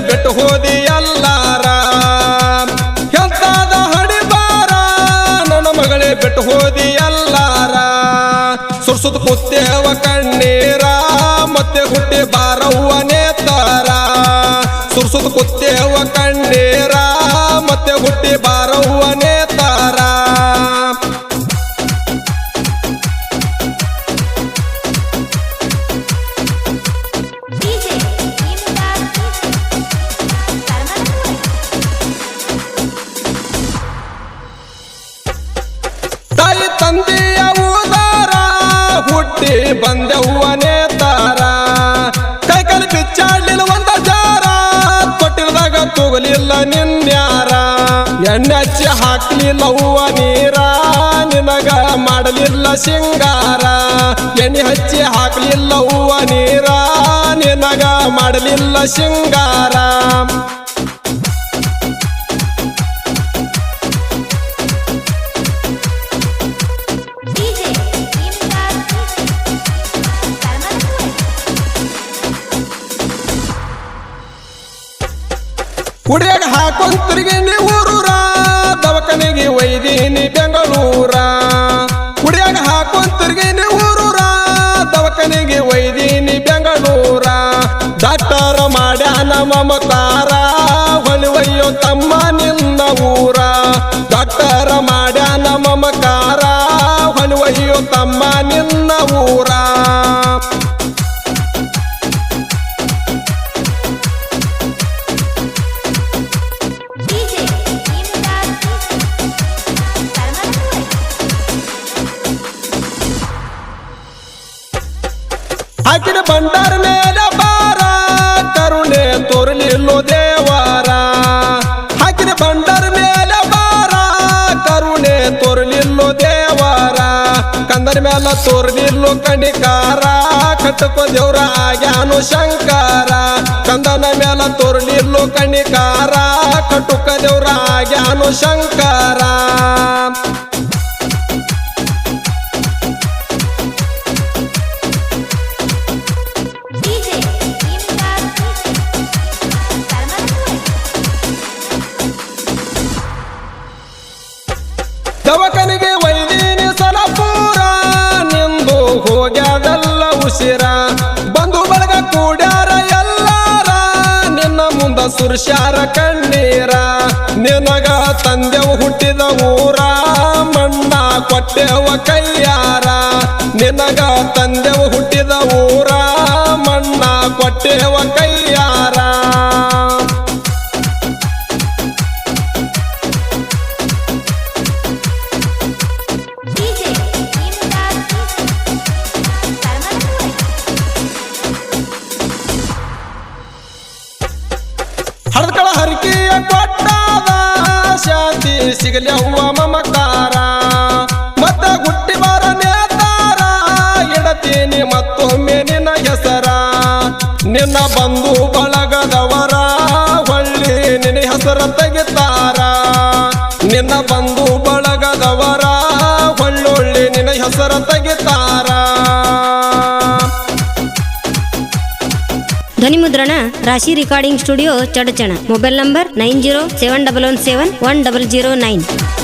ಬಿಟ್ಟು ಹೋದಿ ಎಲ್ಲಾರ ಎಂತಾದ ಹಡಿಬಾರ ನನ್ನ ಮಗಳೇ ಬಿಟ್ಟು ಹೋದಿ ಎಲ್ಲಾರ ಸುರ್ಸುತ್ತ ಕುತ್ತೇವ ಕಣ್ಣೀರ ಮತ್ತೆ ಹುಟ್ಟಿ ಬಾರವ್ವನೇ ತಾರ ಸುರ್ಸುತ್ತ ಕುತ್ತೇವ ಕಣ್ಣೀರ ಮತ್ತೆ ಹುಟ್ಟಿ ಬಾರವ್ವನೇ ತಾರ ತಾಯಿ ತಂದೆಯ ಉದಾರ ಹುಟ್ಟಿ ಬಂದೆವ್ವನೇ ತಾರ ಕೈಕಲ್ ಬಿಚ್ಚಾಡ್ಲಿಲ್ಲ ಒಂದ ಜಾರ ತೊಟ್ಟಿಲ್ದಾಗ ತೂಗಲಿಲ್ಲ ನಿನ್ಯಾರ ಎಣ್ಣೆ ಹಚ್ಚಿ ಹಾಕ್ಲಿಲ್ಲವ್ವ ನೀರ ನಿನಗ ಮಾಡಲಿಲ್ಲ ಸಿಂಗಾರ ಎಣ್ಣೆ ಹಚ್ಚಿ ಹಾಕ್ಲಿಲ್ಲವ್ವ ನೀರ ನಿನಗ ಮಾಡಲಿಲ್ಲ ಸಿಂಗಾರ ಕುಡಿಯಾಗ ಹಾಕೊಂತಿರ್ಗಿ ಊರೂರ ದವಕನಿಗೆ ಒಯ್ದೀನಿ ಬೆಂಗಳೂರ ಕುಡಿಯಾಗ ಹಾಕೊಂತಿರ್ಗಿ ಊರೂರ ದವಕನಿಗೆ ಒಯ್ದೀನಿ ಬೆಂಗಳೂರ ಡಾಕ್ಟರ್ ಮಾಡ್ಯಾನ ಮಮತಾರ ಹೊಲಿವಯ್ಯೋ ತಮ್ಮ ನಿನ್ನ ಊರ ಡಾಕ್ಟರ್ ಮಾಡ್ಯಾನ ಮಮಕಾರ ಹೊಲಿವಯ್ಯೋ ತಮ್ಮ ನಿನ್ನ ಊರ ಹಾಕಿದ ಬಂಡಾರ ಮೇಲೆ ಬಾರ ಕರುಣೆ ತೋರಲಿಲ್ಲೋ ದೇವಾರ ಹಾಕಿದ ಬಂಡಾರ ಮೇಲೆ ಬಾರ ಕರುಣೆ ತೋರಲಿಲ್ಲೋ ದೇವಾರ ಕಂದರ ಮೇಲೆ ತೋರಲಿಲ್ಲೋ ಕಣಿಕಾರ ಕಟ್ಟಕೋ ದೇವ್ರ ಆಗ್ಯಾನು ಶಂಕಾರ ಕಂದನ ಮೇಲೆ ತೋರಲಿಲ್ಲೋ ಕಣಿಕಾರ ಕಟ್ಟುಕ ದೇವ್ರ ಆಗ್ಯಾನು ಶಂಕಾರ ದವಕನಿಗೆ ಒಯ್ದೀನಿ ಸಲಪೂರ ನಿಂದು ಹೋಗ್ಯಾದಲ್ಲ ಉಸಿರ ಬಂಧು ಬಳಗ ಕೂಡ್ಯಾರ ಎಲ್ಲಾರ ನಿನ್ನ ಮುಂದ ಸುರ್ಶ್ಯಾರ ಕಣ್ಣೀರ ನಿನಗ ತಂದೆವು ಹುಟ್ಟಿದ ಊರ ಮಣ್ಣ ಕೊಟ್ಟೆವ ಕೈಯಾರ ನಿನಗ ತಂದೆವು ಹುಟ್ಟಿದ ಊರ ಮಣ್ಣ ಕೊಟ್ಟೆವ ಕೈಯಾರ ಹಡ್ಕಳ ಹರಿಕೆಯ ಕೊಟ್ಟಾದ ಶಾಂತಿ ಸಿಗಲಿ ಅವ್ವ ಮಮಕಾರ ಮತ್ತ ಗುಟ್ಟಿ ಬಾರ ನೇತಾರ ಇಡತೀನಿ ಮತ್ತೊಮ್ಮೆ ನಿನ್ನ ಹೆಸರ ನಿನ್ನ ಬಂಧು ಬಳಗದವರ ಹೊಳ್ಳಿ ನಿನ್ನ ಹೆಸರ ತೆಗಿತಾರ ನಿನ್ನ ಬಂಧು ಬಳಗದವರ ಹೊಳ್ಳೊಳ್ಳಿ ನಿನ್ನ ಹೆಸರ ತೆಗಿತಾರ ಧ್ವನಿ ಮುದ್ರಣ ರಾಶಿ recording studio Chadchan. Mobile number 9071171009.